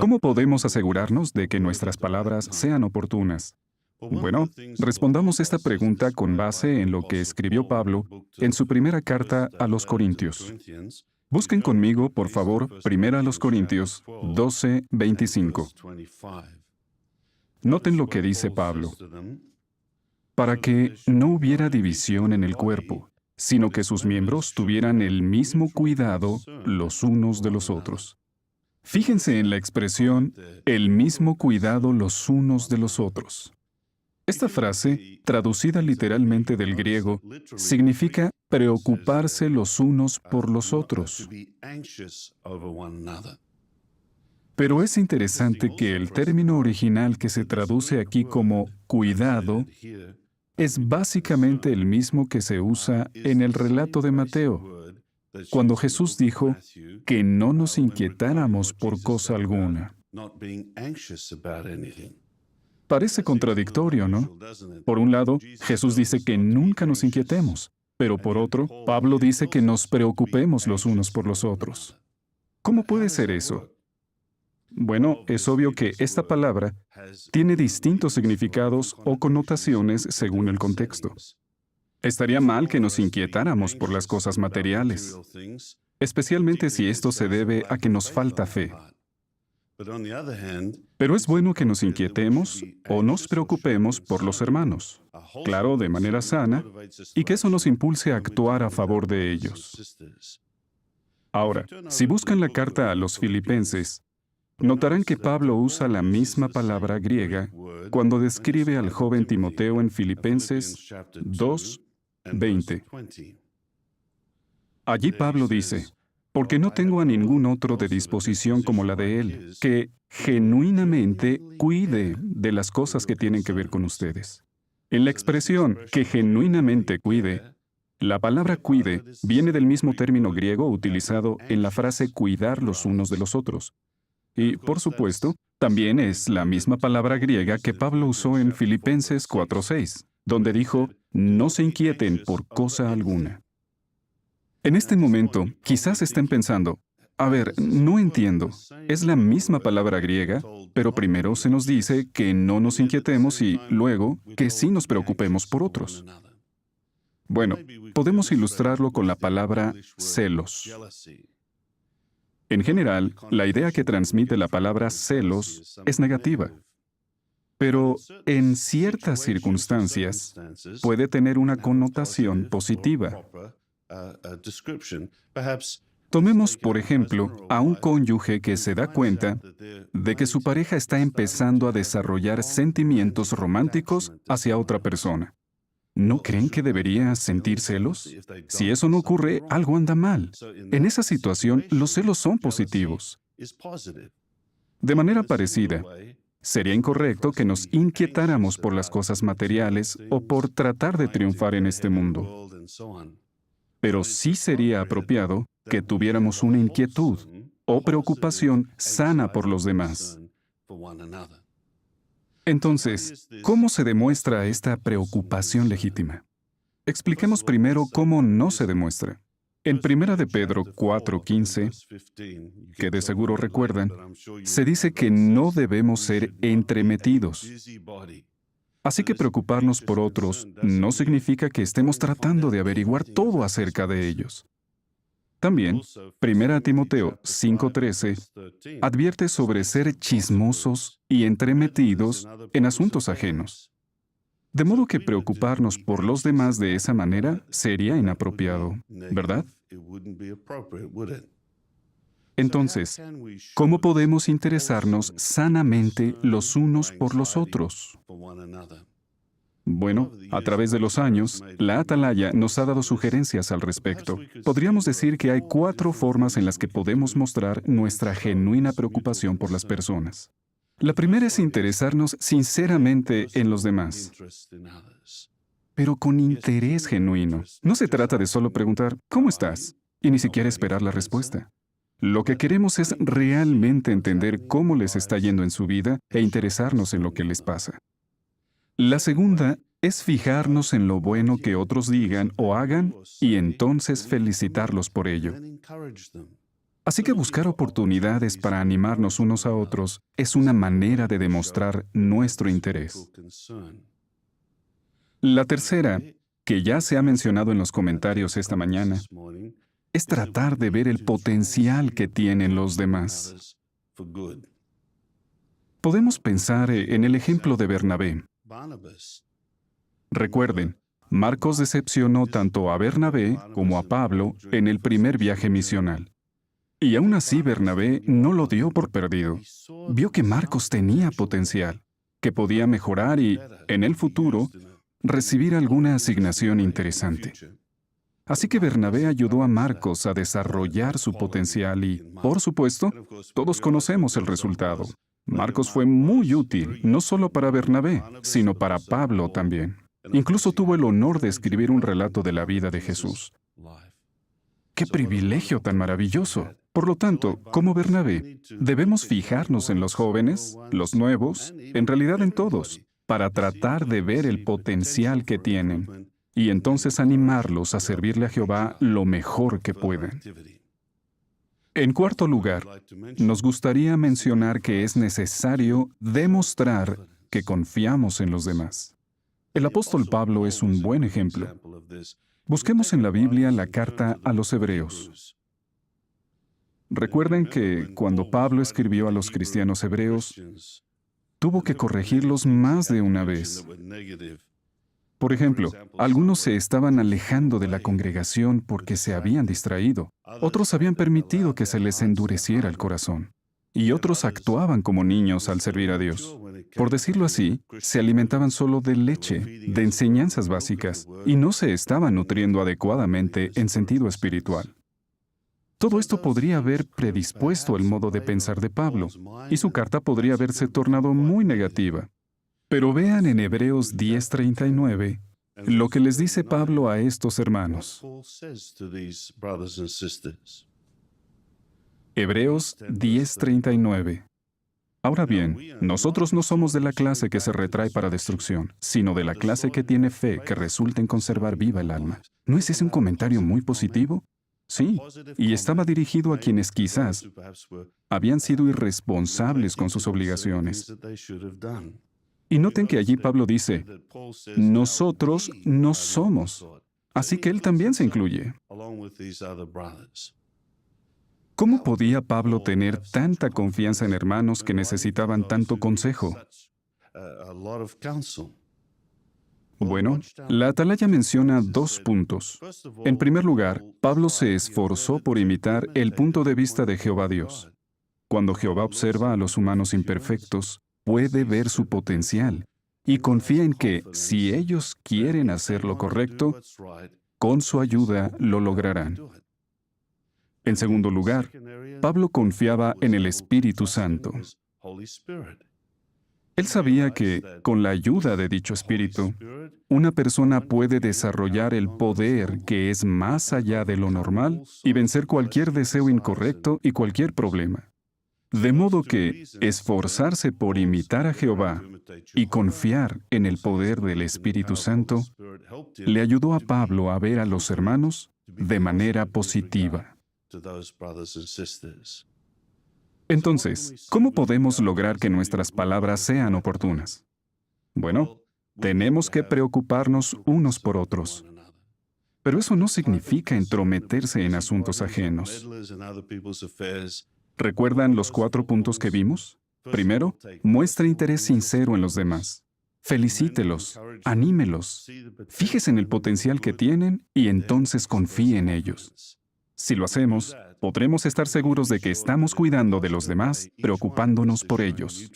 ¿Cómo podemos asegurarnos de que nuestras palabras sean oportunas? Bueno, respondamos esta pregunta con base en lo que escribió Pablo en su primera carta a los Corintios. Busquen conmigo, por favor, Primera a los Corintios 12:25. Noten lo que dice Pablo. Para que no hubiera división en el cuerpo, sino que sus miembros tuvieran el mismo cuidado los unos de los otros. Fíjense en la expresión, el mismo cuidado los unos de los otros. Esta frase, traducida literalmente del griego, significa preocuparse los unos por los otros. Pero es interesante que el término original que se traduce aquí como cuidado es básicamente el mismo que se usa en el relato de Mateo, cuando Jesús dijo que no nos inquietáramos por cosa alguna. Parece contradictorio, ¿no? Por un lado, Jesús dice que nunca nos inquietemos, pero por otro, Pablo dice que nos preocupemos los unos por los otros. ¿Cómo puede ser eso? Bueno, es obvio que esta palabra tiene distintos significados o connotaciones según el contexto. Estaría mal que nos inquietáramos por las cosas materiales, especialmente si esto se debe a que nos falta fe. Pero es bueno que nos inquietemos o nos preocupemos por los hermanos, claro, de manera sana, y que eso nos impulse a actuar a favor de ellos. Ahora, si buscan la carta a los Filipenses, notarán que Pablo usa la misma palabra griega cuando describe al joven Timoteo en Filipenses 2:20. Allí Pablo dice, porque no tengo a ningún otro de disposición como la de él, que genuinamente cuide de las cosas que tienen que ver con ustedes. En la expresión que genuinamente cuide, la palabra cuide viene del mismo término griego utilizado en la frase cuidar los unos de los otros. Y, por supuesto, también es la misma palabra griega que Pablo usó en Filipenses 4:6, donde dijo, no se inquieten por cosa alguna. En este momento, quizás estén pensando, a ver, no entiendo. Es la misma palabra griega, pero primero se nos dice que no nos inquietemos y luego que sí nos preocupemos por otros. Bueno, podemos ilustrarlo con la palabra celos. En general, la idea que transmite la palabra celos es negativa, pero en ciertas circunstancias puede tener una connotación positiva. Tomemos, por ejemplo, a un cónyuge que se da cuenta de que su pareja está empezando a desarrollar sentimientos románticos hacia otra persona. ¿No creen que debería sentir celos? Si eso no ocurre, algo anda mal. En esa situación, los celos son positivos. De manera parecida, sería incorrecto que nos inquietáramos por las cosas materiales o por tratar de triunfar en este mundo. Pero sí sería apropiado que tuviéramos una inquietud o preocupación sana por los demás. Entonces, ¿cómo se demuestra esta preocupación legítima? Expliquemos primero cómo no se demuestra. En 1 de Pedro 4:15, que de seguro recuerdan, se dice que no debemos ser entremetidos. Así que preocuparnos por otros no significa que estemos tratando de averiguar todo acerca de ellos. También, 1 Timoteo 5:13 advierte sobre ser chismosos y entremetidos en asuntos ajenos. De modo que preocuparnos por los demás de esa manera sería inapropiado, ¿verdad? Entonces, ¿cómo podemos interesarnos sanamente los unos por los otros? Bueno, a través de los años, la Atalaya nos ha dado sugerencias al respecto. Podríamos decir que hay 4 formas en las que podemos mostrar nuestra genuina preocupación por las personas. La primera es interesarnos sinceramente en los demás, pero con interés genuino. No se trata de solo preguntar, ¿cómo estás? Y ni siquiera esperar la respuesta. Lo que queremos es realmente entender cómo les está yendo en su vida e interesarnos en lo que les pasa. La segunda es fijarnos en lo bueno que otros digan o hagan y entonces felicitarlos por ello. Así que buscar oportunidades para animarnos unos a otros es una manera de demostrar nuestro interés. La tercera, que ya se ha mencionado en los comentarios esta mañana, es tratar de ver el potencial que tienen los demás. Podemos pensar en el ejemplo de Bernabé. Recuerden, Marcos decepcionó tanto a Bernabé como a Pablo en el primer viaje misional. Y aún así Bernabé no lo dio por perdido. Vio que Marcos tenía potencial, que podía mejorar y, en el futuro, recibir alguna asignación interesante. Así que Bernabé ayudó a Marcos a desarrollar su potencial y, por supuesto, todos conocemos el resultado. Marcos fue muy útil, no solo para Bernabé, sino para Pablo también. Incluso tuvo el honor de escribir un relato de la vida de Jesús. ¡Qué privilegio tan maravilloso! Por lo tanto, como Bernabé, debemos fijarnos en los jóvenes, los nuevos, en realidad en todos, para tratar de ver el potencial que tienen y entonces animarlos a servirle a Jehová lo mejor que puedan. En cuarto lugar, nos gustaría mencionar que es necesario demostrar que confiamos en los demás. El apóstol Pablo es un buen ejemplo. Busquemos en la Biblia la carta a los Hebreos. Recuerden que cuando Pablo escribió a los cristianos hebreos, tuvo que corregirlos más de una vez. Por ejemplo, algunos se estaban alejando de la congregación porque se habían distraído. Otros habían permitido que se les endureciera el corazón. Y otros actuaban como niños al servir a Dios. Por decirlo así, se alimentaban solo de leche, de enseñanzas básicas, y no se estaban nutriendo adecuadamente en sentido espiritual. Todo esto podría haber predispuesto el modo de pensar de Pablo, y su carta podría haberse tornado muy negativa. Pero vean en Hebreos 10:39 lo que les dice Pablo a estos hermanos. Hebreos 10:39. Ahora bien, nosotros no somos de la clase que se retrae para destrucción, sino de la clase que tiene fe que resulta en conservar viva el alma. ¿No es ese un comentario muy positivo? Sí, y estaba dirigido a quienes quizás habían sido irresponsables con sus obligaciones. Y noten que allí Pablo dice, nosotros no somos. Así que él también se incluye. ¿Cómo podía Pablo tener tanta confianza en hermanos que necesitaban tanto consejo? Bueno, la Atalaya menciona 2 puntos. En primer lugar, Pablo se esforzó por imitar el punto de vista de Jehová Dios. Cuando Jehová observa a los humanos imperfectos, puede ver su potencial y confía en que, si ellos quieren hacer lo correcto, con su ayuda lo lograrán. En segundo lugar, Pablo confiaba en el Espíritu Santo. Él sabía que, con la ayuda de dicho Espíritu, una persona puede desarrollar el poder que es más allá de lo normal y vencer cualquier deseo incorrecto y cualquier problema. De modo que esforzarse por imitar a Jehová y confiar en el poder del Espíritu Santo le ayudó a Pablo a ver a los hermanos de manera positiva. Entonces, ¿cómo podemos lograr que nuestras palabras sean oportunas? Bueno, tenemos que preocuparnos unos por otros. Pero eso no significa entrometerse en asuntos ajenos. ¿Recuerdan los 4 puntos que vimos? Primero, muestre interés sincero en los demás. Felicítelos, anímelos, fíjese en el potencial que tienen y entonces confíe en ellos. Si lo hacemos, podremos estar seguros de que estamos cuidando de los demás, preocupándonos por ellos.